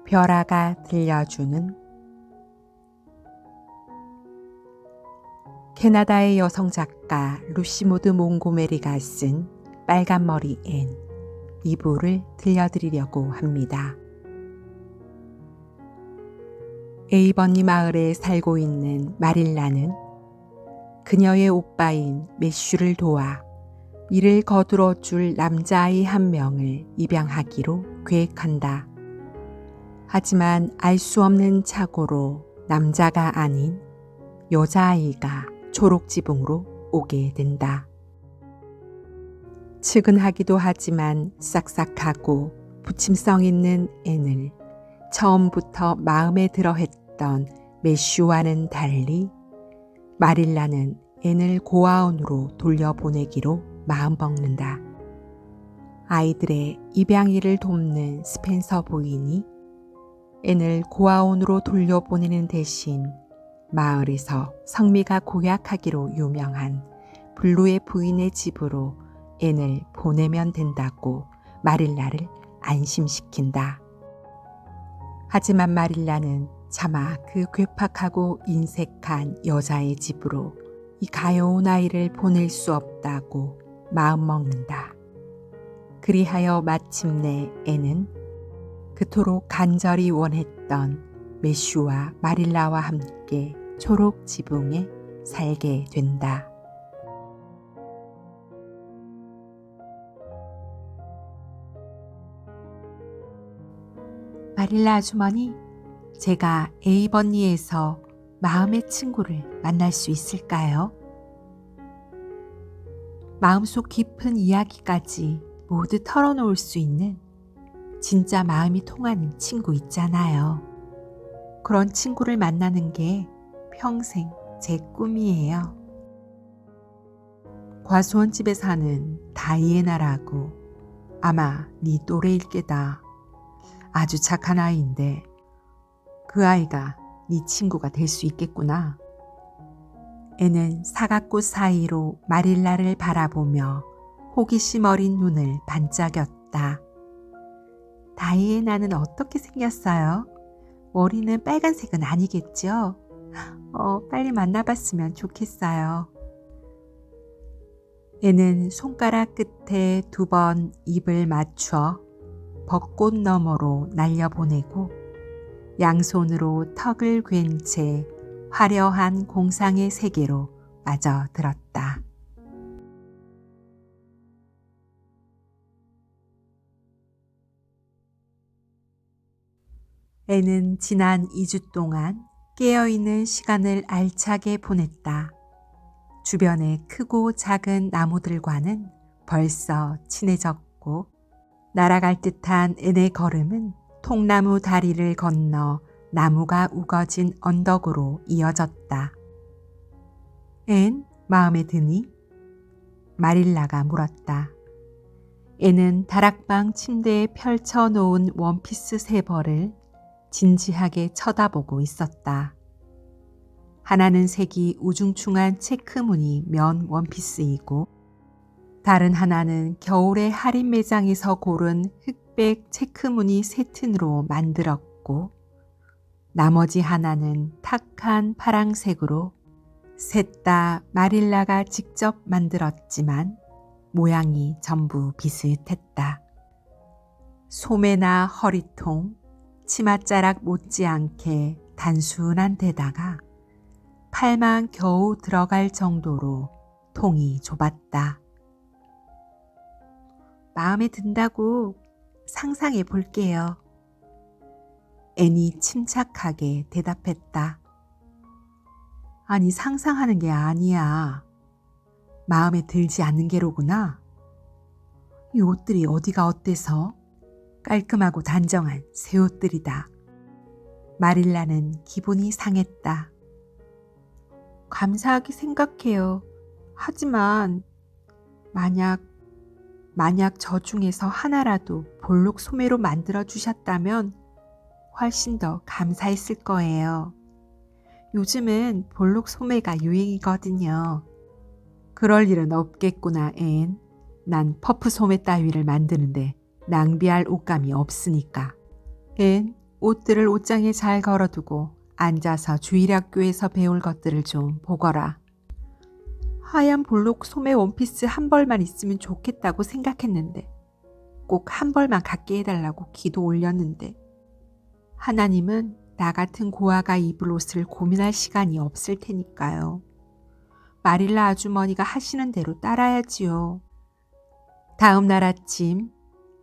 벼라가 들려주는 캐나다의 여성 작가 루시 모드 몽고메리가 쓴 빨간머리 앤 2부를 들려드리려고 합니다. 에이번리 마을에 살고 있는 마릴라는 그녀의 오빠인 매슈를 도와 이를 거두어 줄 남자아이 한 명을 입양하기로 계획한다. 하지만 알 수 없는 착오로 남자가 아닌 여자아이가 초록지붕으로 오게 된다. 측은하기도 하지만 싹싹하고 부침성 있는 앤을 처음부터 마음에 들어 했던 매슈와는 달리 마릴라는 앤을 고아원으로 돌려보내기로 마음먹는다. 아이들의 입양일을 돕는 스펜서 부인이 앤을 고아원으로 돌려보내는 대신 마을에서 성미가 고약하기로 유명한 블루의 부인의 집으로 앤을 보내면 된다고 마릴라를 안심시킨다. 하지만 마릴라는 차마 그 괴팍하고 인색한 여자의 집으로 이 가여운 아이를 보낼 수 없다고 마음먹는다. 그리하여 마침내 앤은 그토록 간절히 원했던 매슈와 마릴라와 함께 초록 지붕에 살게 된다. 마릴라 아주머니, 제가 에이번리에서 마음의 친구를 만날 수 있을까요? 마음속 깊은 이야기까지 모두 털어놓을 수 있는 진짜 마음이 통하는 친구 있잖아요. 그런 친구를 만나는 게 평생 제 꿈이에요. 과수원집에 사는 다이애나라고 아마 네 또래일 게다. 아주 착한 아이인데 그 아이가 네 친구가 될 수 있겠구나. 애는 사각꽃 사이로 마릴라를 바라보며 호기심 어린 눈을 반짝였다. 다이애나는 어떻게 생겼어요? 머리는 빨간색은 아니겠죠? 빨리 만나봤으면 좋겠어요. 애는 손가락 끝에 2번 입을 맞춰 벚꽃 너머로 날려보내고 양손으로 턱을 괜 채 화려한 공상의 세계로 빠져들었다. 애는 지난 2주 동안 깨어있는 시간을 알차게 보냈다. 주변의 크고 작은 나무들과는 벌써 친해졌고 날아갈 듯한 앤의 걸음은 통나무 다리를 건너 나무가 우거진 언덕으로 이어졌다. 앤, 마음에 드니? 마릴라가 물었다. 앤은 다락방 침대에 펼쳐놓은 원피스 3벌을 진지하게 쳐다보고 있었다. 하나는 색이 우중충한 체크무늬 면 원피스이고 다른 하나는 겨울에 할인 매장에서 고른 흑백 체크무늬 세튼으로 만들었고 나머지 하나는 탁한 파랑색으로 셋 다 마릴라가 직접 만들었지만 모양이 전부 비슷했다. 소매나 허리통, 치맛자락 못지않게 단순한 데다가 팔만 겨우 들어갈 정도로 통이 좁았다. 마음에 든다고 상상해 볼게요. 앤이 침착하게 대답했다. 아니, 상상하는 게 아니야. 마음에 들지 않는 게로구나. 이 옷들이 어디가 어때서? 깔끔하고 단정한 새 옷들이다. 마릴라는 기분이 상했다. 감사하게 생각해요. 하지만 만약 저 중에서 하나라도 볼록 소매로 만들어 주셨다면 훨씬 더 감사했을 거예요. 요즘은 볼록 소매가 유행이거든요. 그럴 일은 없겠구나, 앤. 난 퍼프 소매 따위를 만드는데 낭비할 옷감이 없으니까. 앤 옷들을 옷장에 잘 걸어두고 앉아서 주일학교에서 배울 것들을 좀 보거라. 하얀 볼록 소매 원피스 한 벌만 있으면 좋겠다고 생각했는데 꼭 한 벌만 갖게 해달라고 기도 올렸는데 하나님은 나 같은 고아가 입을 옷을 고민할 시간이 없을 테니까요. 마릴라 아주머니가 하시는 대로 따라야지요. 다음 날 아침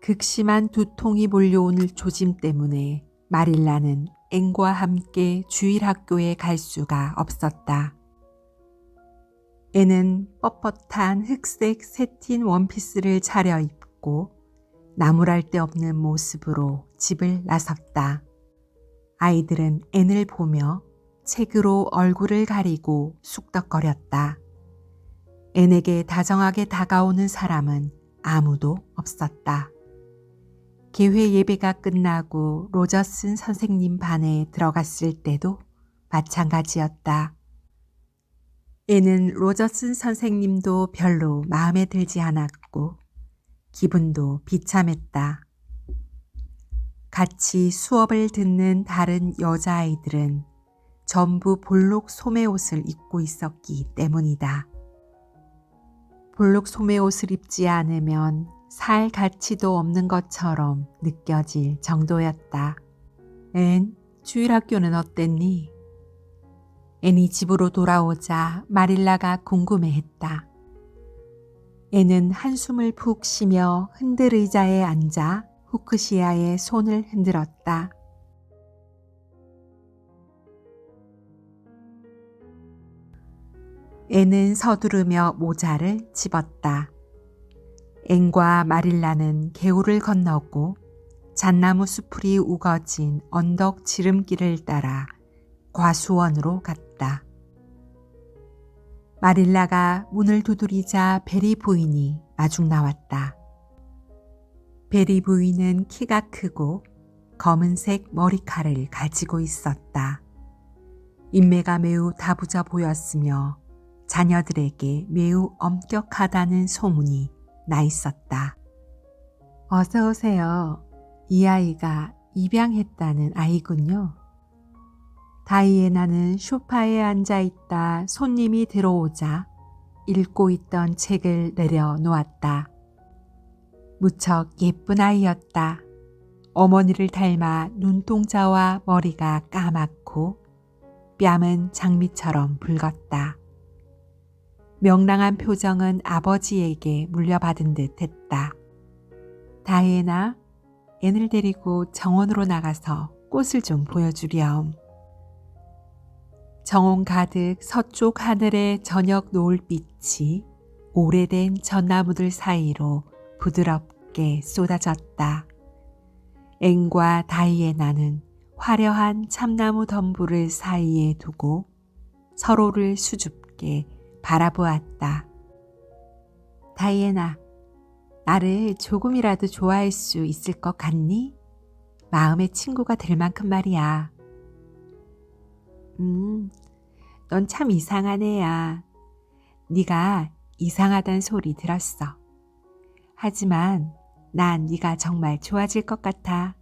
극심한 두통이 몰려오는 조짐 때문에 마릴라는 앵과 함께 주일학교에 갈 수가 없었다. 애는 뻣뻣한 흑색 세틴 원피스를 차려입고 나무랄 데 없는 모습으로 집을 나섰다. 아이들은 앤을 보며 책으로 얼굴을 가리고 쑥덕거렸다. 앤에게 다정하게 다가오는 사람은 아무도 없었다. 개회 예배가 끝나고 로저슨 선생님 반에 들어갔을 때도 마찬가지였다. 앤은 로저슨 선생님도 별로 마음에 들지 않았고 기분도 비참했다. 같이 수업을 듣는 다른 여자아이들은 전부 볼록 소매옷을 입고 있었기 때문이다. 볼록 소매옷을 입지 않으면 살 가치도 없는 것처럼 느껴질 정도였다. 앤, 주일학교는 어땠니? 앤이 집으로 돌아오자 마릴라가 궁금해했다. 앤은 한숨을 푹 쉬며 흔들 의자에 앉아 후크시아의 손을 흔들었다. 앤은 서두르며 모자를 집었다. 앤과 마릴라는 개울을 건너고 잣나무 수풀이 우거진 언덕 지름길을 따라 과수원으로 갔다. 마릴라가 문을 두드리자 베리 부인이 마중 나왔다. 베리 부인은 키가 크고 검은색 머리칼을 가지고 있었다. 인매가 매우 다부져 보였으며 자녀들에게 매우 엄격하다는 소문이 나 있었다. 어서 오세요. 이 아이가 입양했다는 아이군요. 다이애나는 소파에 앉아있다 손님이 들어오자 읽고 있던 책을 내려놓았다. 무척 예쁜 아이였다. 어머니를 닮아 눈동자와 머리가 까맣고 뺨은 장미처럼 붉었다. 명랑한 표정은 아버지에게 물려받은 듯 했다. 다이애나, 앤을 데리고 정원으로 나가서 꽃을 좀 보여주렴. 정원 가득 서쪽 하늘의 저녁 노을빛이 오래된 전나무들 사이로 부드럽게 쏟아졌다. 앤과 다이애나는 화려한 참나무 덤불을 사이에 두고 서로를 수줍게 바라보았다. 다이애나, 나를 조금이라도 좋아할 수 있을 것 같니? 마음의 친구가 될 만큼 말이야. 넌 참 이상한 애야. 네가 이상하단 소리 들었어. 하지만 난 네가 정말 좋아질 것 같아.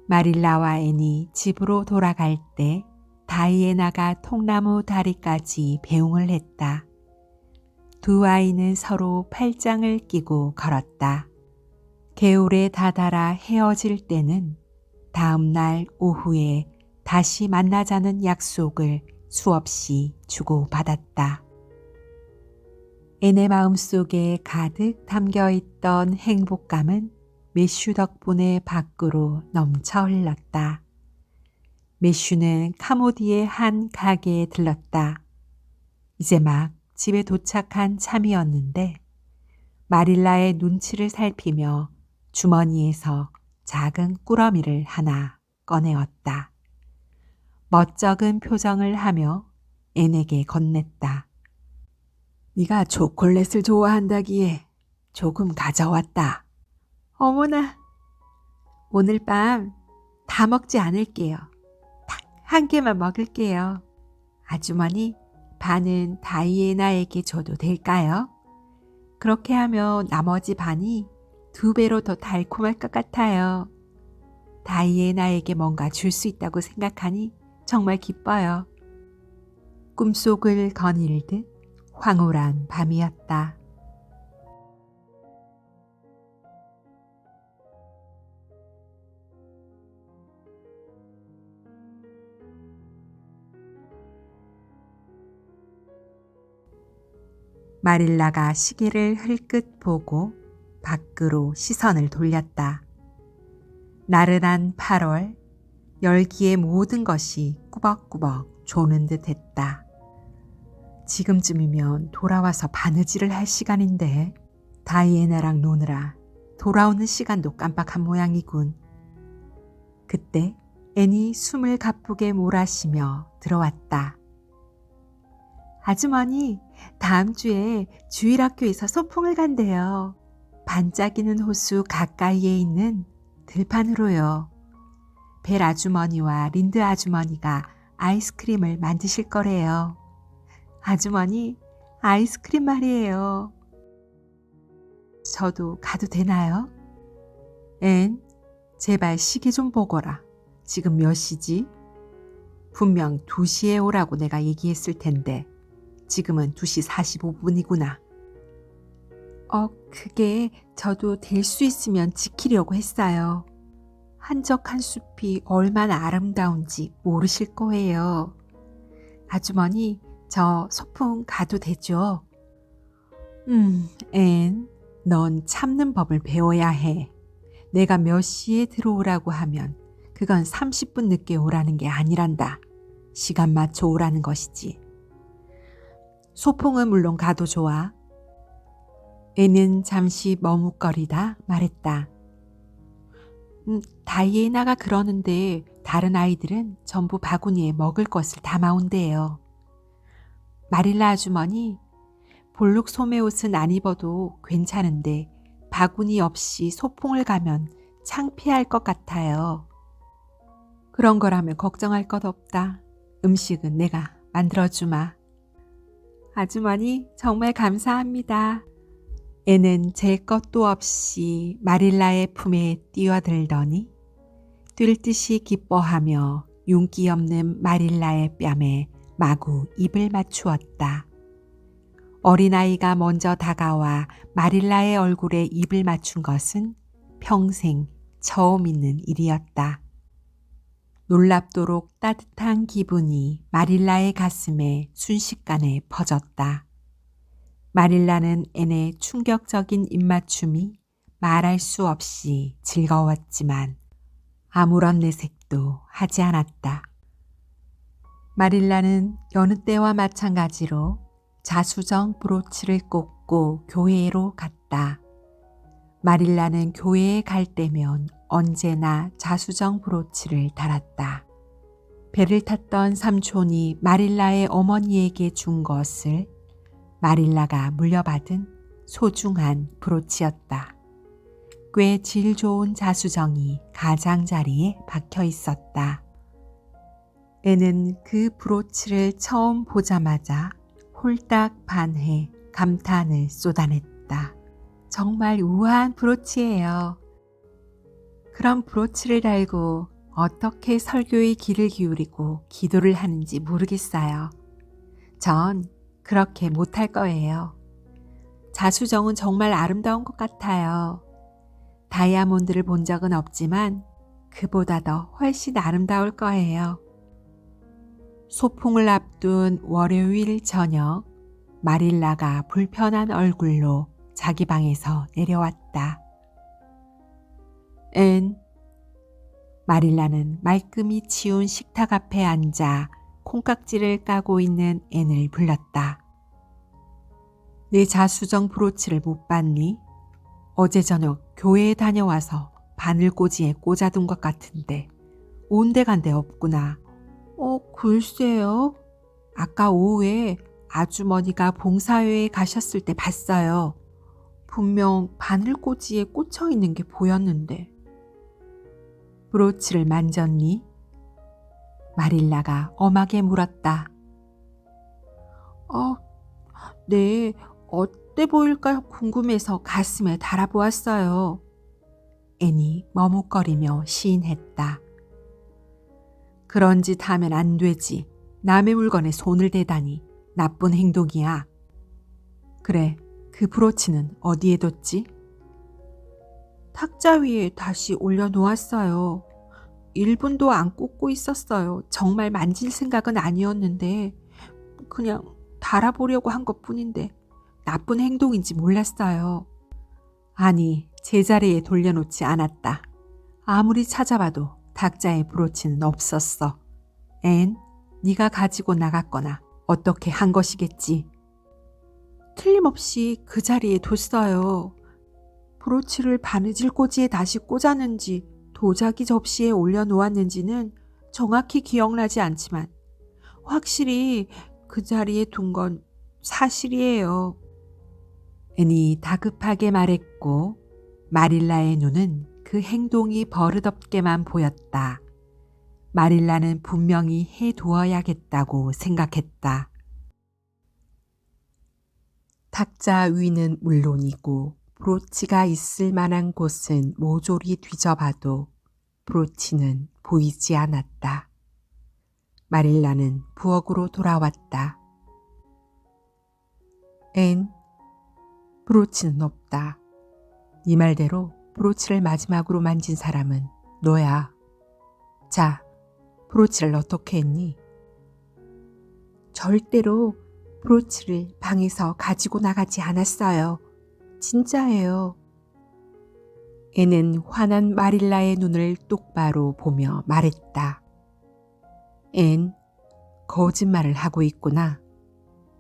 마릴라와 앤이 집으로 돌아갈 때 다이애나가 통나무 다리까지 배웅을 했다. 두 아이는 서로 팔짱을 끼고 걸었다. 개울에 다다라 헤어질 때는 다음 날 오후에 다시 만나자는 약속을 수없이 주고받았다. 앤의 마음속에 가득 담겨있던 행복감은 매슈 덕분에 밖으로 넘쳐 흘렀다. 매슈는 카모디의 한 가게에 들렀다. 이제 막 집에 도착한 참이었는데 마릴라의 눈치를 살피며 주머니에서 작은 꾸러미를 하나 꺼내었다. 멋쩍은 표정을 하며 앤에게 건넸다. 네가 초콜릿을 좋아한다기에 조금 가져왔다. 어머나, 오늘 밤 다 먹지 않을게요. 딱 한 개만 먹을게요. 아주머니, 반은 다이애나에게 줘도 될까요? 그렇게 하면 나머지 반이 2배로 더 달콤할 것 같아요. 다이애나에게 뭔가 줄 수 있다고 생각하니 정말 기뻐요. 꿈속을 거닐듯 황홀한 밤이었다. 마릴라가 시계를 흘끗 보고 밖으로 시선을 돌렸다. 나른한 8월, 열기에 모든 것이 꾸벅꾸벅 조는 듯 했다. 지금쯤이면 돌아와서 바느질을 할 시간인데 다이애나랑 노느라 돌아오는 시간도 깜빡한 모양이군. 그때 앤이 숨을 가쁘게 몰아쉬며 들어왔다. 아주머니, 다음 주에 주일학교에서 소풍을 간대요. 반짝이는 호수 가까이에 있는 들판으로요. 벨 아주머니와 린드 아주머니가 아이스크림을 만드실 거래요. 아주머니, 아이스크림 말이에요. 저도 가도 되나요? 앤, 제발 시계 좀 보거라. 지금 몇 시지? 분명 2시에 오라고 내가 얘기했을 텐데 지금은 2시 45분이구나. 그게 저도 될 수 있으면 지키려고 했어요. 한적한 숲이 얼마나 아름다운지 모르실 거예요. 아주머니, 저 소풍 가도 되죠? 앤, 넌 참는 법을 배워야 해. 내가 몇 시에 들어오라고 하면 그건 30분 늦게 오라는 게 아니란다. 시간 맞춰 오라는 것이지. 소풍은 물론 가도 좋아. 애는 잠시 머뭇거리다 말했다. 다이애나가 그러는데 다른 아이들은 전부 바구니에 먹을 것을 담아온대요. 마릴라 아주머니, 볼록 소매 옷은 안 입어도 괜찮은데 바구니 없이 소풍을 가면 창피할 것 같아요. 그런 거라면 걱정할 것 없다. 음식은 내가 만들어주마. 아주머니, 정말 감사합니다. 애는 잴 것도 없이 마릴라의 품에 뛰어들더니 뛸 듯이 기뻐하며 윤기 없는 마릴라의 뺨에 마구 입을 맞추었다. 어린아이가 먼저 다가와 마릴라의 얼굴에 입을 맞춘 것은 평생 처음 있는 일이었다. 놀랍도록 따뜻한 기분이 마릴라의 가슴에 순식간에 퍼졌다. 마릴라는 앤의 충격적인 입맞춤이 말할 수 없이 즐거웠지만 아무런 내색도 하지 않았다. 마릴라는 여느 때와 마찬가지로 자수정 브로치를 꽂고 교회로 갔다. 마릴라는 교회에 갈 때면 언제나 자수정 브로치를 달았다. 배를 탔던 삼촌이 마릴라의 어머니에게 준 것을 마릴라가 물려받은 소중한 브로치였다. 꽤 질 좋은 자수정이 가장자리에 박혀 있었다. 애는 그 브로치를 처음 보자마자 홀딱 반해 감탄을 쏟아냈다. 정말 우아한 브로치예요. 그런 브로치를 달고 어떻게 설교의 귀를 기울이고 기도를 하는지 모르겠어요. 전 그렇게 못할 거예요. 자수정은 정말 아름다운 것 같아요. 다이아몬드를 본 적은 없지만 그보다 더 훨씬 아름다울 거예요. 소풍을 앞둔 월요일 저녁, 마릴라가 불편한 얼굴로 자기 방에서 내려왔다. 앤, 마릴라는 말끔히 치운 식탁 앞에 앉아 콩깍지를 까고 있는 앤을 불렀다. 내 자수정 브로치를 못 봤니? 어제 저녁 교회에 다녀와서 바늘꽂이에 꽂아둔 것 같은데 온데간데 없구나. 글쎄요. 아까 오후에 아주머니가 봉사회에 가셨을 때 봤어요. 분명 바늘꽂이에 꽂혀 있는 게 보였는데. 브로치를 만졌니? 마릴라가 엄하게 물었다. 네, 어때 보일까 궁금해서 가슴에 달아보았어요. 앤이 머뭇거리며 시인했다. 그런 짓 하면 안 되지. 남의 물건에 손을 대다니 나쁜 행동이야. 그래, 그 브로치는 어디에 뒀지? 탁자 위에 다시 올려놓았어요. 1분도 안 꽂고 있었어요. 정말 만질 생각은 아니었는데 그냥 달아보려고 한 것뿐인데 나쁜 행동인지 몰랐어요. 아니, 제자리에 돌려놓지 않았다. 아무리 찾아봐도 탁자의 브로치는 없었어. 앤, 네가 가지고 나갔거나 어떻게 한 것이겠지. 틀림없이 그 자리에 뒀어요. 브로치를 바느질 꽂이에 다시 꽂았는지 도자기 접시에 올려놓았는지는 정확히 기억나지 않지만 확실히 그 자리에 둔 건 사실이에요. 앤이 다급하게 말했고 마릴라의 눈은 그 행동이 버릇없게만 보였다. 마릴라는 분명히 해두어야겠다고 생각했다. 탁자 위는 물론이고 브로치가 있을 만한 곳은 모조리 뒤져봐도 브로치는 보이지 않았다. 마릴라는 부엌으로 돌아왔다. 앤, 브로치는 없다. 네 말대로 브로치를 마지막으로 만진 사람은 너야. 자, 브로치를 어떻게 했니? 절대로 브로치를 방에서 가지고 나가지 않았어요. 진짜예요. 애는 화난 마릴라의 눈을 똑바로 보며 말했다. 앤, 거짓말을 하고 있구나.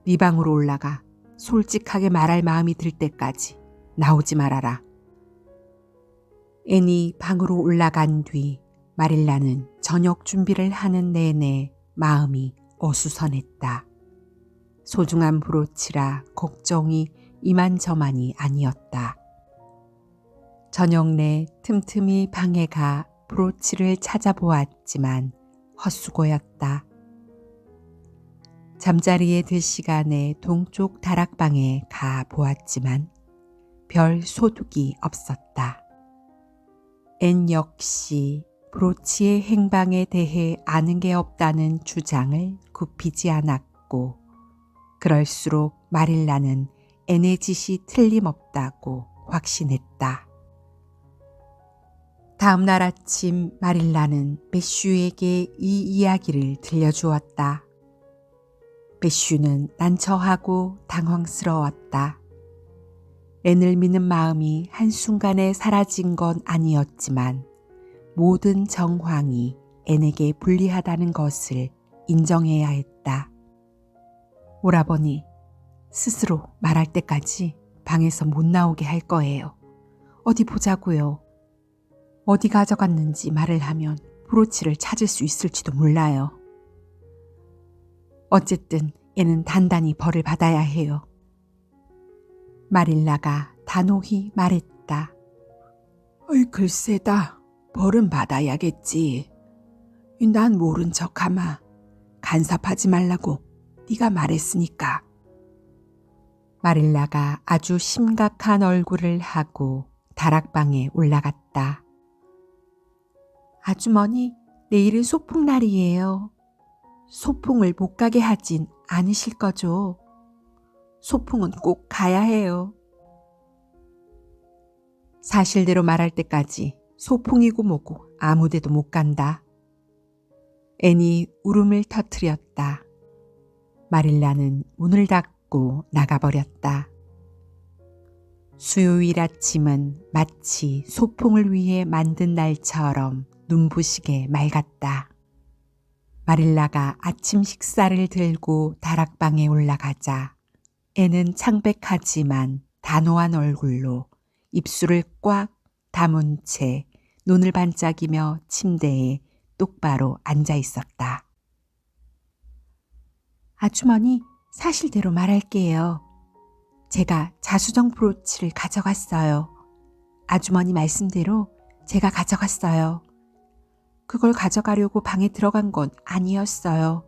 네 방으로 올라가 솔직하게 말할 마음이 들 때까지 나오지 말아라. 앤이 방으로 올라간 뒤 마릴라는 저녁 준비를 하는 내내 마음이 어수선했다. 소중한 브로치라 걱정이 이만저만이 아니었다. 저녁 내 틈틈이 방에 가 브로치를 찾아보았지만 헛수고였다. 잠자리에 들 시간에 동쪽 다락방에 가 보았지만 별 소득이 없었다. 앤 역시 브로치의 행방에 대해 아는 게 없다는 주장을 굽히지 않았고 그럴수록 마릴라는 앤의 짓이 틀림없다고 확신했다. 다음 날 아침 마릴라는 베슈에게 이 이야기를 들려주었다. 베슈는 난처하고 당황스러웠다. 앤을 믿는 마음이 한순간에 사라진 건 아니었지만 모든 정황이 앤에게 불리하다는 것을 인정해야 했다. 오라버니, 스스로 말할 때까지 방에서 못 나오게 할 거예요. 어디 보자고요. 어디 가져갔는지 말을 하면 브로치를 찾을 수 있을지도 몰라요. 어쨌든 얘는 단단히 벌을 받아야 해요. 마릴라가 단호히 말했다. 글쎄다. 벌은 받아야겠지. 난 모른 척하마. 간섭하지 말라고 네가 말했으니까. 마릴라가 아주 심각한 얼굴을 하고 다락방에 올라갔다. 아주머니, 내일은 소풍날이에요. 소풍을 못 가게 하진 않으실 거죠? 소풍은 꼭 가야 해요. 사실대로 말할 때까지 소풍이고 뭐고 아무데도 못 간다. 앤이 울음을 터뜨렸다. 마릴라는 문을 닫고 나가버렸다. 수요일 아침은 마치 소풍을 위해 만든 날처럼 눈부시게 맑았다. 마릴라가 아침 식사를 들고 다락방에 올라가자 앤은 창백하지만 단호한 얼굴로 입술을 꽉 다문 채 눈을 반짝이며 침대에 똑바로 앉아 있었다. 아주머니, 사실대로 말할게요. 제가 자수정 브로치를 가져갔어요. 아주머니 말씀대로 제가 가져갔어요. 그걸 가져가려고 방에 들어간 건 아니었어요.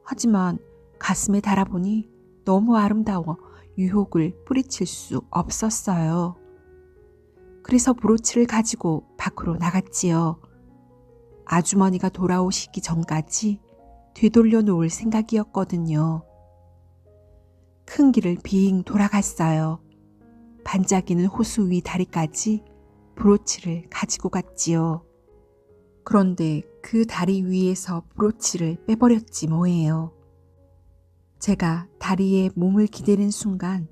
하지만 가슴에 달아보니 너무 아름다워 유혹을 뿌리칠 수 없었어요. 그래서 브로치를 가지고 밖으로 나갔지요. 아주머니가 돌아오시기 전까지 되돌려 놓을 생각이었거든요. 큰 길을 빙 돌아갔어요. 반짝이는 호수 위 다리까지 브로치를 가지고 갔지요. 그런데 그 다리 위에서 브로치를 빼버렸지 뭐예요. 제가 다리에 몸을 기대는 순간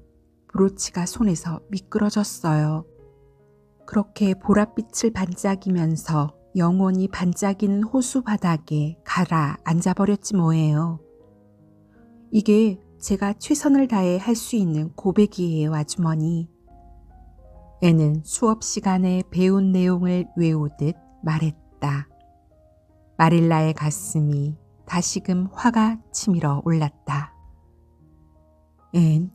브로치가 손에서 미끄러졌어요. 그렇게 보랏빛을 반짝이면서 영원히 반짝이는 호수 바닥에 가라앉아버렸지 뭐예요. 이게 제가 최선을 다해 할 수 있는 고백이에요, 아주머니. 애는 수업 시간에 배운 내용을 외우듯 말했다. 마릴라의 가슴이 다시금 화가 치밀어 올랐다. 앤,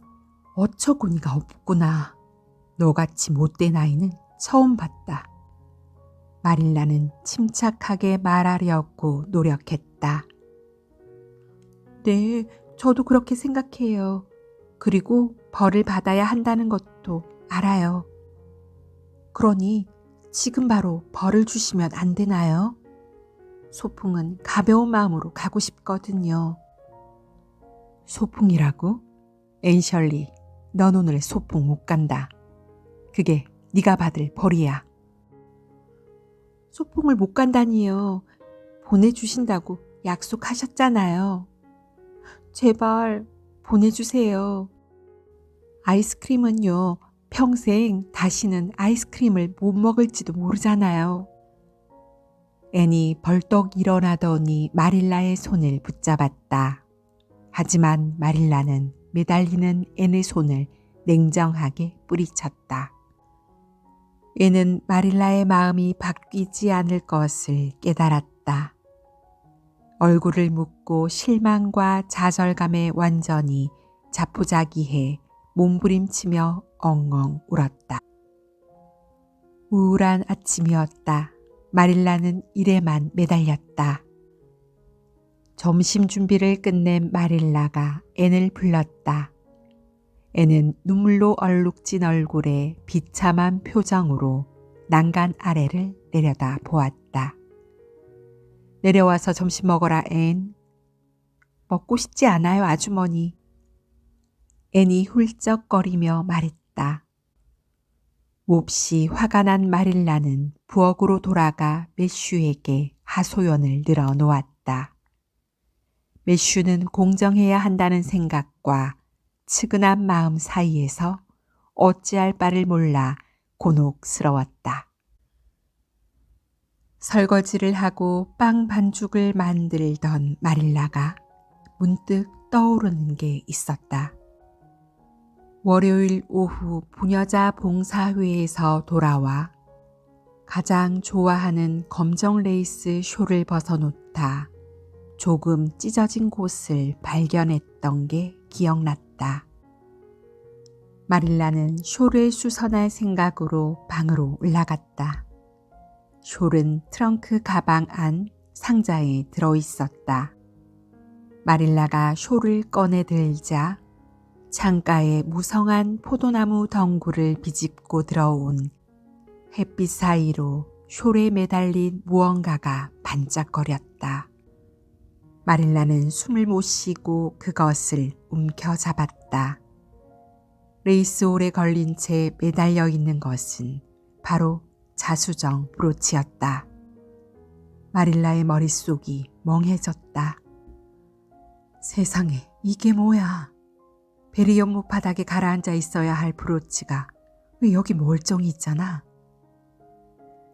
어처구니가 없구나. 너같이 못된 아이는 처음 봤다. 마릴라는 침착하게 말하려고 노력했다. 네, 저도 그렇게 생각해요. 그리고 벌을 받아야 한다는 것도 알아요. 그러니 지금 바로 벌을 주시면 안 되나요? 소풍은 가벼운 마음으로 가고 싶거든요. 소풍이라고? 앤셜리, 넌 오늘 소풍 못 간다. 그게 네가 받을 벌이야. 소풍을 못 간다니요. 보내주신다고 약속하셨잖아요. 제발 보내주세요. 아이스크림은요, 평생 다시는 아이스크림을 못 먹을지도 모르잖아요. 앤이 벌떡 일어나더니 마릴라의 손을 붙잡았다. 하지만 마릴라는 매달리는 앤의 손을 냉정하게 뿌리쳤다. 앤은 마릴라의 마음이 바뀌지 않을 것을 깨달았다. 얼굴을 묶고 실망과 좌절감에 완전히 자포자기해 몸부림치며 엉엉 울었다. 우울한 아침이었다. 마릴라는 일에만 매달렸다. 점심 준비를 끝낸 마릴라가 앤을 불렀다. 앤은 눈물로 얼룩진 얼굴에 비참한 표정으로 난간 아래를 내려다 보았다. 내려와서 점심 먹어라, 앤. 먹고 싶지 않아요, 아주머니. 앤이 훌쩍거리며 말했다. 몹시 화가 난 마릴라는 부엌으로 돌아가 매슈에게 하소연을 늘어놓았다. 매슈는 공정해야 한다는 생각과 측은한 마음 사이에서 어찌할 바를 몰라 곤혹스러웠다. 설거지를 하고 빵 반죽을 만들던 마릴라가 문득 떠오르는 게 있었다. 월요일 오후 부녀자 봉사회에서 돌아와 가장 좋아하는 검정 레이스 쇼를 벗어놓다 조금 찢어진 곳을 발견했던 게 기억났다. 마릴라는 쇼를 수선할 생각으로 방으로 올라갔다. 숄은 트렁크 가방 안 상자에 들어있었다. 마릴라가 숄을 꺼내 들자 창가에 무성한 포도나무 덩굴을 비집고 들어온 햇빛 사이로 숄에 매달린 무언가가 반짝거렸다. 마릴라는 숨을 못 쉬고 그것을 움켜잡았다. 레이스홀에 걸린 채 매달려 있는 것은 바로 자수정 브로치였다. 마릴라의 머릿속이 멍해졌다. 세상에, 이게 뭐야? 베리 연못 바닥에 가라앉아 있어야 할 브로치가 왜 여기 멀쩡히 있잖아.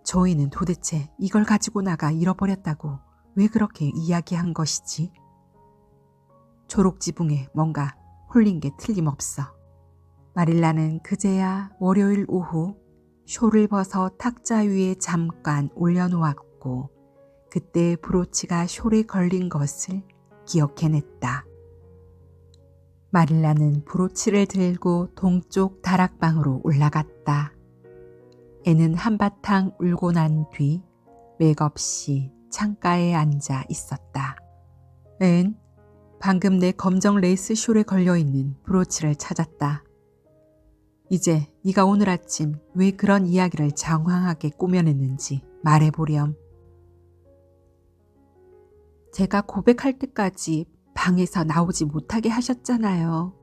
저희는 도대체 이걸 가지고 나가 잃어버렸다고 왜 그렇게 이야기한 것이지? 초록 지붕에 뭔가 홀린 게 틀림없어. 마릴라는 그제야 월요일 오후 숄을 벗어 탁자 위에 잠깐 올려놓았고 그때 브로치가 숄에 걸린 것을 기억해냈다. 마릴라는 브로치를 들고 동쪽 다락방으로 올라갔다. 애는 한바탕 울고 난 뒤 맥없이 창가에 앉아 있었다. 앤, 방금 내 검정 레이스 숄에 걸려있는 브로치를 찾았다. 이제 네가 오늘 아침 왜 그런 이야기를 장황하게 꾸며냈는지 말해보렴. 제가 고백할 때까지 방에서 나오지 못하게 하셨잖아요.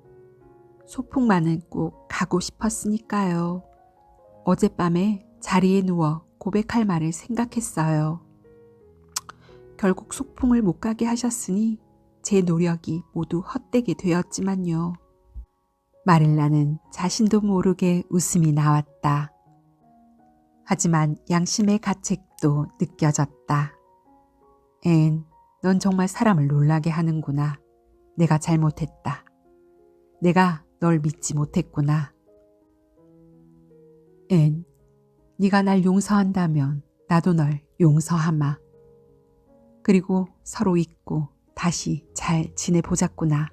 소풍만은 꼭 가고 싶었으니까요. 어젯밤에 자리에 누워 고백할 말을 생각했어요. 결국 소풍을 못 가게 하셨으니 제 노력이 모두 헛되게 되었지만요. 마릴라는 자신도 모르게 웃음이 나왔다. 하지만 양심의 가책도 느껴졌다. 앤, 넌 정말 사람을 놀라게 하는구나. 내가 잘못했다. 내가 널 믿지 못했구나. 앤, 네가 날 용서한다면 나도 널 용서하마. 그리고 서로 잊고 다시 잘 지내보자꾸나.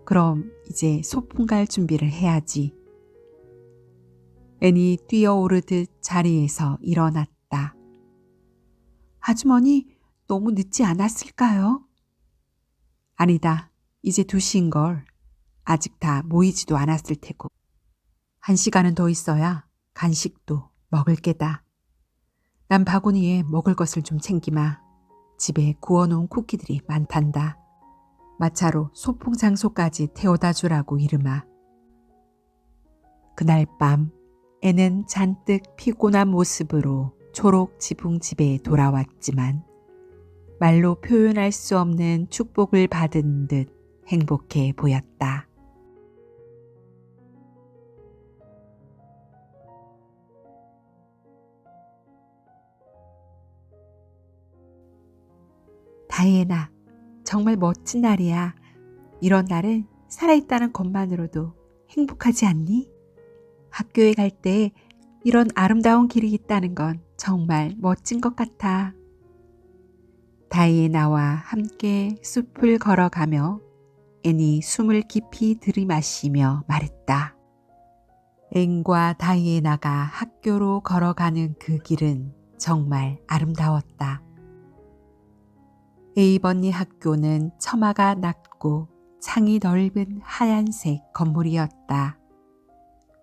그럼 이제 소풍 갈 준비를 해야지. 앤이 뛰어오르듯 자리에서 일어났다. 아주머니, 너무 늦지 않았을까요? 아니다. 이제 2시인걸. 아직 다 모이지도 않았을 테고. 1시간은 더 있어야 간식도 먹을 게다. 난 바구니에 먹을 것을 좀 챙기마. 집에 구워놓은 쿠키들이 많단다. 마차로 소풍 장소까지 태워다 주라고 이르마. 그날 밤 애는 잔뜩 피곤한 모습으로 초록 지붕 집에 돌아왔지만 말로 표현할 수 없는 축복을 받은 듯 행복해 보였다. 다이애나, 정말 멋진 날이야. 이런 날은 살아있다는 것만으로도 행복하지 않니? 학교에 갈 때 이런 아름다운 길이 있다는 건 정말 멋진 것 같아. 다이애나와 함께 숲을 걸어가며 앤이 숨을 깊이 들이마시며 말했다. 앤과 다이애나가 학교로 걸어가는 그 길은 정말 아름다웠다. 에이번리 학교는 처마가 낮고 창이 넓은 하얀색 건물이었다.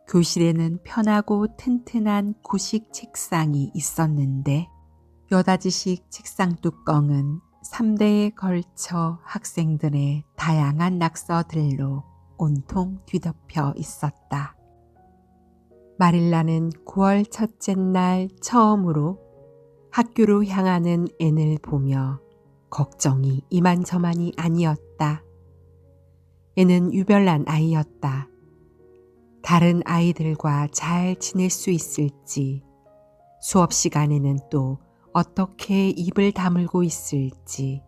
교실에는 편하고 튼튼한 구식 책상이 있었는데 여다지식 책상 뚜껑은 3대에 걸쳐 학생들의 다양한 낙서들로 온통 뒤덮여 있었다. 마릴라는 9월 첫째 날 처음으로 학교로 향하는 앤을 보며 걱정이 이만저만이 아니었다. 앤은 유별난 아이였다. 다른 아이들과 잘 지낼 수 있을지, 수업 시간에는 또 어떻게 입을 다물고 있을지.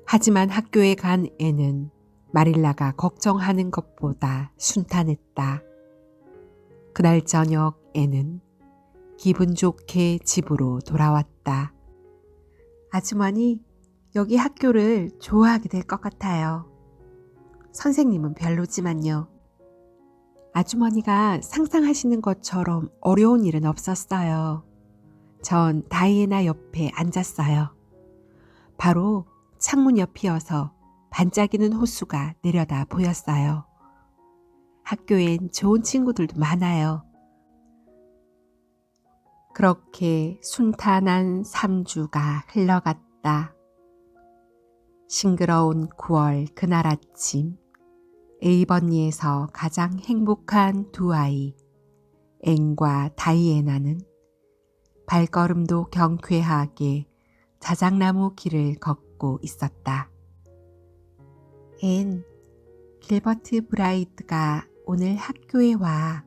하지만 학교에 간 앤은 마릴라가 걱정하는 것보다 순탄했다. 그날 저녁 앤은 기분 좋게 집으로 돌아왔다. 아주머니, 여기 학교를 좋아하게 될 것 같아요. 선생님은 별로지만요. 아주머니가 상상하시는 것처럼 어려운 일은 없었어요. 전 다이애나 옆에 앉았어요. 바로 창문 옆이어서 반짝이는 호수가 내려다 보였어요. 학교엔 좋은 친구들도 많아요. 그렇게 순탄한 3주가 흘러갔다. 싱그러운 9월 그날 아침, 에이번리에서 가장 행복한 두 아이, 앤과 다이애나는 발걸음도 경쾌하게 자작나무 길을 걷고 있었다. 앤, 길버트 브라이드가 오늘 학교에 와.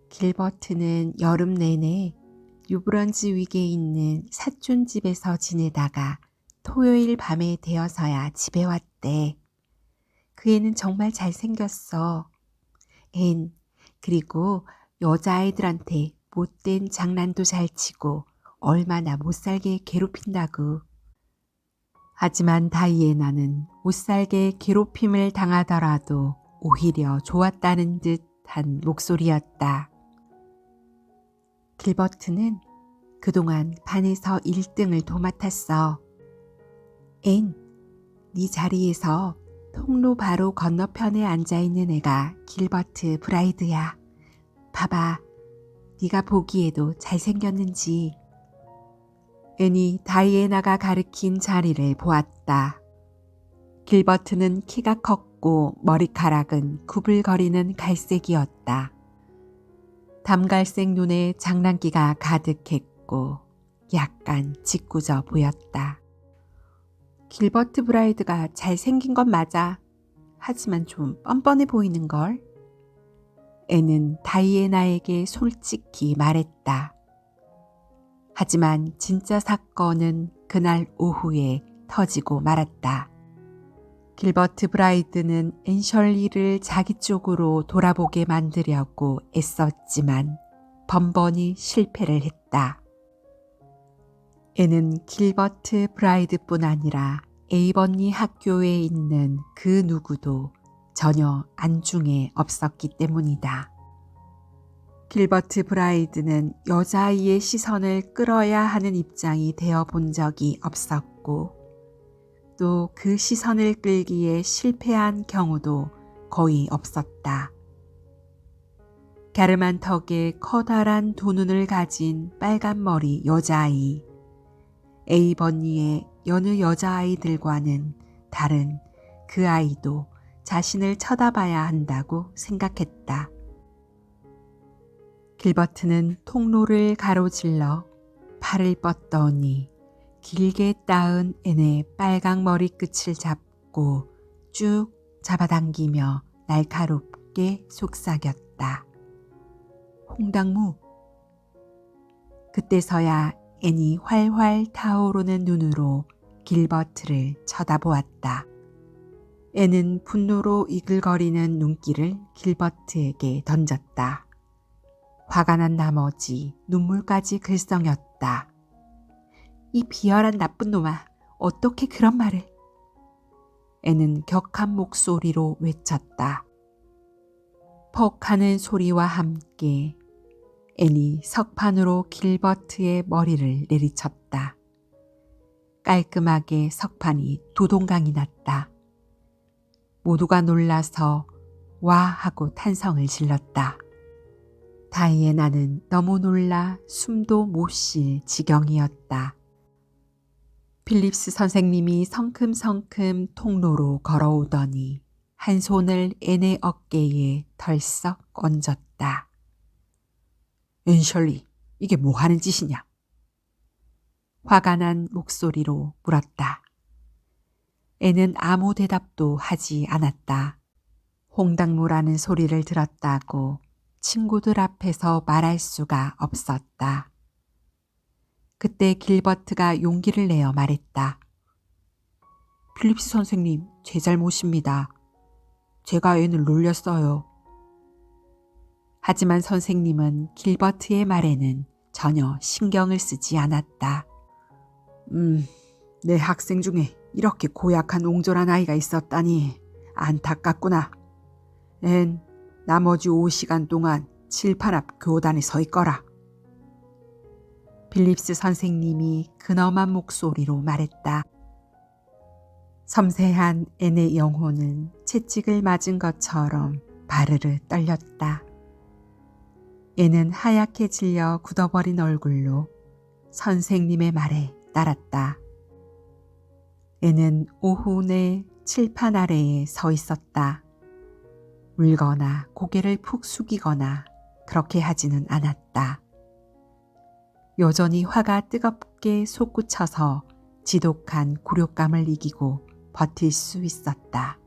길버트는 여름 내내 뉴브런즈 윅에 있는 사촌 집에서 지내다가 토요일 밤에 되어서야 집에 왔대. 그 애는 정말 잘생겼어. 앤, 그리고 여자아이들한테 못된 장난도 잘 치고 얼마나 못살게 괴롭힌다고. 하지만 다이애나는 못살게 괴롭힘을 당하더라도 오히려 좋았다는 듯한 목소리였다. 길버트는 그동안 반에서 1등을 도맡았어. 앤, 네 자리에서 통로 바로 건너편에 앉아있는 애가 길버트 브라이드야. 봐봐, 네가 보기에도 잘생겼는지. 앤이 다이애나가 가리킨 자리를 보았다. 길버트는 키가 컸고 머리카락은 구불거리는 갈색이었다. 담갈색 눈에 장난기가 가득했고 약간 짓궂어 보였다. 길버트 브라이드가 잘생긴 건 맞아. 하지만 좀 뻔뻔해 보이는걸. 애는 다이애나에게 솔직히 말했다. 하지만 진짜 사건은 그날 오후에 터지고 말았다. 길버트 브라이드는 앤셜리를 자기 쪽으로 돌아보게 만들려고 애썼지만 번번이 실패를 했다. 애는 길버트 브라이드뿐 아니라 에이번리 학교에 있는 그 누구도 전혀 안중에 없었기 때문이다. 길버트 브라이드는 여자아이의 시선을 끌어야 하는 입장이 되어 본 적이 없었고 또 그 시선을 끌기에 실패한 경우도 거의 없었다. 갸름한 턱에 커다란 두 눈을 가진 빨간 머리 여자아이. 에이번리의 여느 여자아이들과는 다른 그 아이도 자신을 쳐다봐야 한다고 생각했다. 길버트는 통로를 가로질러 팔을 뻗더니 길게 따은 앤의 빨강 머리끝을 잡고 쭉 잡아당기며 날카롭게 속삭였다. 홍당무. 그때서야 앤이 활활 타오르는 눈으로 길버트를 쳐다보았다. 앤은 분노로 이글거리는 눈길을 길버트에게 던졌다. 화가 난 나머지 눈물까지 글썽였다. 이 비열한 나쁜 놈아, 어떻게 그런 말을. 애는 격한 목소리로 외쳤다. 퍽 하는 소리와 함께 애니 석판으로 길버트의 머리를 내리쳤다. 깔끔하게 석판이 두 동강이 났다. 모두가 놀라서 와 하고 탄성을 질렀다. 다이애나는 너무 놀라 숨도 못 쉴 지경이었다. 필립스 선생님이 성큼성큼 통로로 걸어오더니 한 손을 앤의 어깨에 덜썩 얹었다. 앤셜리, 이게 뭐 하는 짓이냐? 화가 난 목소리로 물었다. 앤은 아무 대답도 하지 않았다. 홍당무라는 소리를 들었다고 친구들 앞에서 말할 수가 없었다. 그때 길버트가 용기를 내어 말했다. 필립스 선생님, 제 잘못입니다. 제가 애를 놀렸어요. 하지만 선생님은 길버트의 말에는 전혀 신경을 쓰지 않았다. 내 학생 중에 이렇게 고약한 옹졸한 아이가 있었다니 안타깝구나. 앤, 나머지 5시간 동안 칠판 앞 교단에 서 있거라. 필립스 선생님이 근엄한 목소리로 말했다. 섬세한 앤의 영혼은 채찍을 맞은 것처럼 바르르 떨렸다. 앤은 하얗게 질려 굳어버린 얼굴로 선생님의 말에 따랐다. 앤은 오후 내 칠판 아래에 서 있었다. 울거나 고개를 푹 숙이거나 그렇게 하지는 않았다. 여전히 화가 뜨겁게 솟구쳐서 지독한 굴욕감을 이기고 버틸 수 있었다.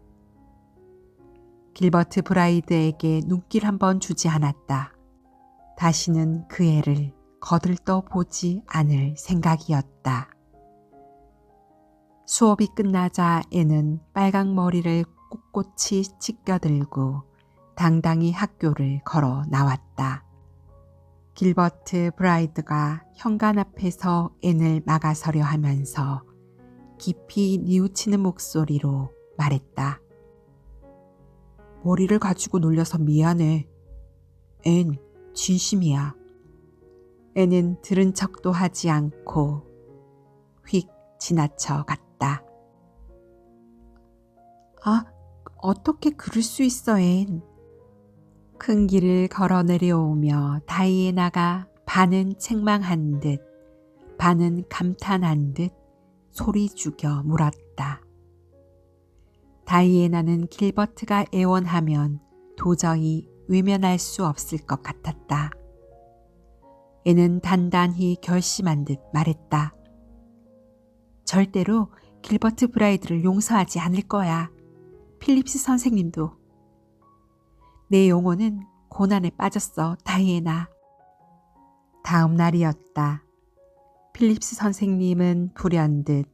길버트 브라이드에게 눈길 한번 주지 않았다. 다시는 그 애를 거들떠 보지 않을 생각이었다. 수업이 끝나자 애는 빨강 머리를 꼿꼿이 찢겨들고 당당히 학교를 걸어 나왔다. 길버트 브라이드가 현관 앞에서 앤을 막아서려 하면서 깊이 뉘우치는 목소리로 말했다. 머리를 가지고 놀려서 미안해. 앤, 진심이야. 앤은 들은 척도 하지 않고 휙 지나쳐 갔다. 아, 어떻게 그럴 수 있어, 앤. 큰 길을 걸어 내려오며 다이애나가 반은 책망한 듯 반은 감탄한 듯 소리 죽여 물었다. 다이애나는 길버트가 애원하면 도저히 외면할 수 없을 것 같았다. 애는 단단히 결심한 듯 말했다. 절대로 길버트 브라이드를 용서하지 않을 거야. 필립스 선생님도. 내 영혼은 고난에 빠졌어, 다이애나. 다음 날이었다. 필립스 선생님은 불현듯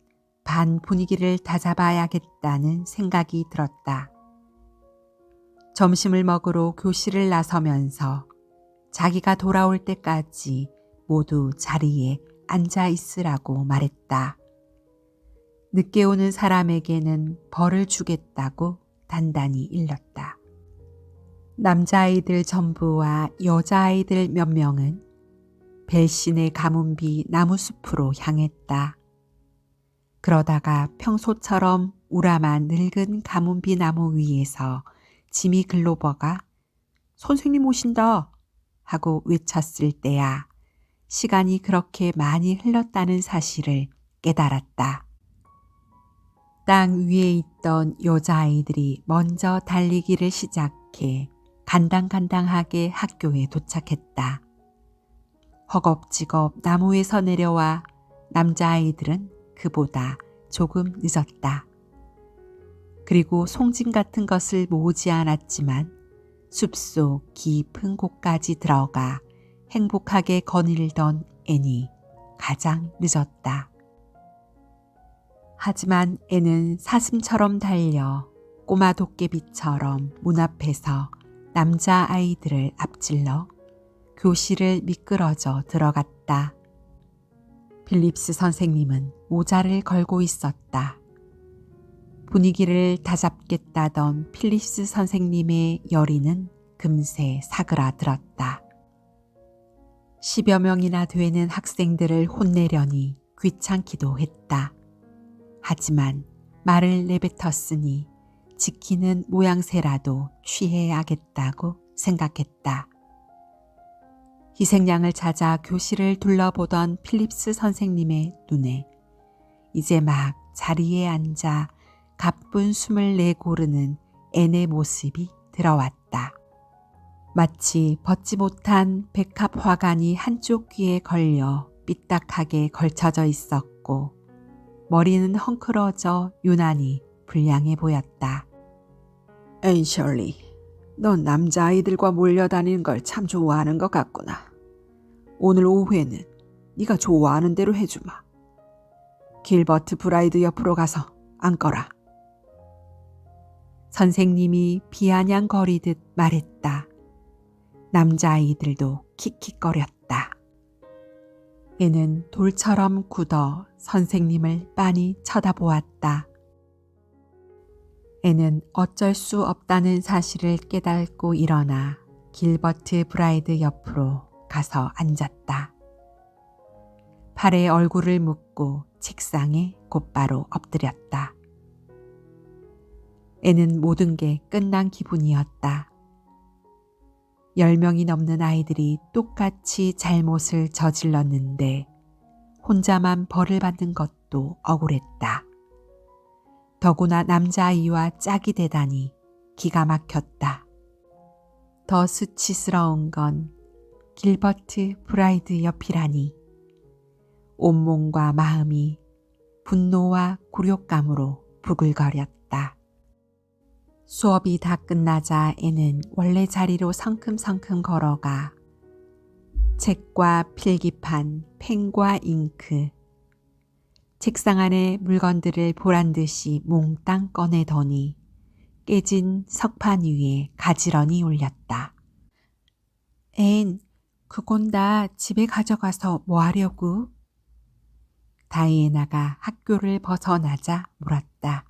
반 분위기를 다잡아야겠다는 생각이 들었다. 점심을 먹으러 교실을 나서면서 자기가 돌아올 때까지 모두 자리에 앉아 있으라고 말했다. 늦게 오는 사람에게는 벌을 주겠다고 단단히 일렀다. 남자아이들 전부와 여자아이들 몇 명은 벨신의 가문비 나무숲으로 향했다. 그러다가 평소처럼 우람한 늙은 가문비 나무 위에서 지미 글로버가 선생님 오신다 하고 외쳤을 때야 시간이 그렇게 많이 흘렀다는 사실을 깨달았다. 땅 위에 있던 여자아이들이 먼저 달리기를 시작해 간당간당하게 학교에 도착했다. 허겁지겁 나무에서 내려와 남자아이들은 그보다 조금 늦었다. 그리고 송진 같은 것을 모으지 않았지만 숲속 깊은 곳까지 들어가 행복하게 거닐던 앤이 가장 늦었다. 하지만 앤은 사슴처럼 달려 꼬마 도깨비처럼 문 앞에서 남자아이들을 앞질러 교실을 미끄러져 들어갔다. 필립스 선생님은 모자를 걸고 있었다. 분위기를 다잡겠다던 필립스 선생님의 열의는 금세 사그라들었다. 10여 명이나 되는 학생들을 혼내려니 귀찮기도 했다. 하지만 말을 내뱉었으니 지키는 모양새라도 취해야겠다고 생각했다. 희생양을 찾아 교실을 둘러보던 필립스 선생님의 눈에 이제 막 자리에 앉아 가쁜 숨을 내고르는 앤의 모습이 들어왔다. 마치 벗지 못한 백합 화관이 한쪽 귀에 걸려 삐딱하게 걸쳐져 있었고 머리는 헝클어져 유난히 불량해 보였다. 앤 셜리, 넌 남자아이들과 몰려다니는 걸 참 좋아하는 것 같구나. 오늘 오후에는 네가 좋아하는 대로 해주마. 길버트 브라이드 옆으로 가서 앉거라. 선생님이 비아냥거리듯 말했다. 남자아이들도 킥킥거렸다. 애는 돌처럼 굳어 선생님을 빤히 쳐다보았다. 애는 어쩔 수 없다는 사실을 깨닫고 일어나 길버트 브라이드 옆으로 가서 앉았다. 팔에 얼굴을 묻고 책상에 곧바로 엎드렸다. 애는 모든 게 끝난 기분이었다. 10명이 넘는 아이들이 똑같이 잘못을 저질렀는데 혼자만 벌을 받는 것도 억울했다. 더구나 남자아이와 짝이 되다니 기가 막혔다. 더 수치스러운 건 길버트 브라이드 옆이라니. 온몸과 마음이 분노와 굴욕감으로 부글거렸다. 수업이 다 끝나자 애는 원래 자리로 성큼성큼 걸어가 책과 필기판, 펜과 잉크, 책상 안에 물건들을 보란듯이 몽땅 꺼내더니 깨진 석판 위에 가지런히 올렸다. 앤, 그건 다 집에 가져가서 뭐 하려고? 다이애나가 학교를 벗어나자 물었다.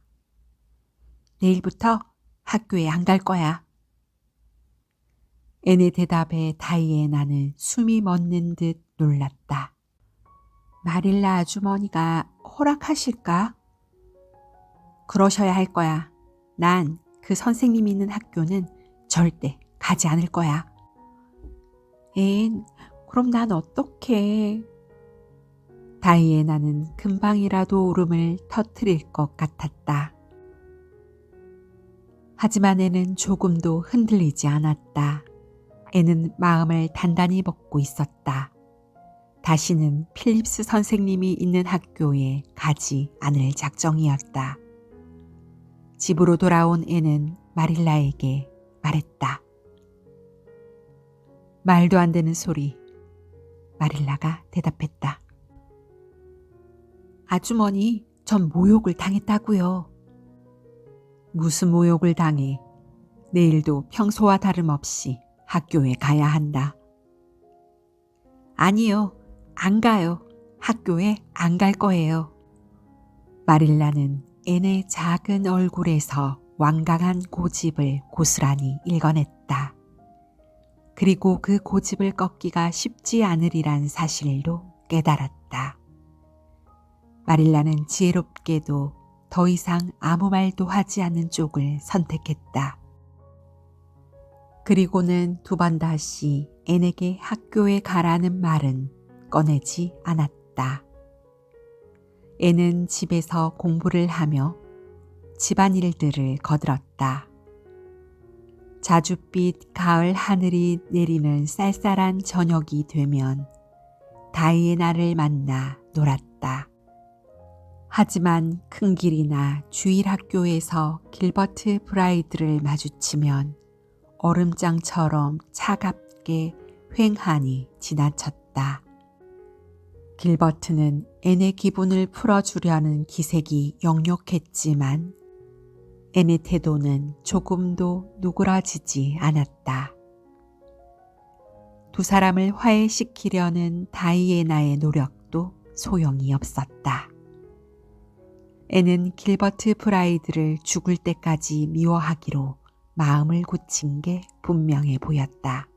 내일부터 학교에 안 갈 거야. 앤의 대답에 다이애나는 숨이 멎는 듯 놀랐다. 마릴라 아주머니가 허락하실까? 그러셔야 할 거야. 난 그 선생님이 있는 학교는 절대 가지 않을 거야. 앤, 그럼 난 어떡해? 다이애나는 금방이라도 울음을 터뜨릴 것 같았다. 하지만 애는 조금도 흔들리지 않았다. 애는 마음을 단단히 먹고 있었다. 다시는 필립스 선생님이 있는 학교에 가지 않을 작정이었다. 집으로 돌아온 애는 마릴라에게 말했다. 말도 안 되는 소리. 마릴라가 대답했다. 아주머니, 전 모욕을 당했다고요. 무슨 모욕을 당해? 내일도 평소와 다름없이 학교에 가야 한다. 아니요, 안 가요. 학교에 안 갈 거예요. 마릴라는 앤의 작은 얼굴에서 완강한 고집을 고스란히 읽어냈다. 그리고 그 고집을 꺾기가 쉽지 않으리란 사실도 깨달았다. 마릴라는 지혜롭게도 더 이상 아무 말도 하지 않는 쪽을 선택했다. 그리고는 두 번 다시 앤에게 학교에 가라는 말은 꺼내지 않았다. 앤은 집에서 공부를 하며 집안일들을 거들었다. 자줏빛 가을 하늘이 내리는 쌀쌀한 저녁이 되면 다이애나를 만나 놀았다. 하지만 큰 길이나 주일 학교에서 길버트 브라이드를 마주치면 얼음장처럼 차갑게 휑하니 지나쳤다. 길버트는 앤의 기분을 풀어주려는 기색이 역력했지만 앤의 태도는 조금도 누그러지지 않았다. 두 사람을 화해시키려는 다이애나의 노력도 소용이 없었다. 앤은 길버트 브라이드를 죽을 때까지 미워하기로 마음을 굳힌 게 분명해 보였다.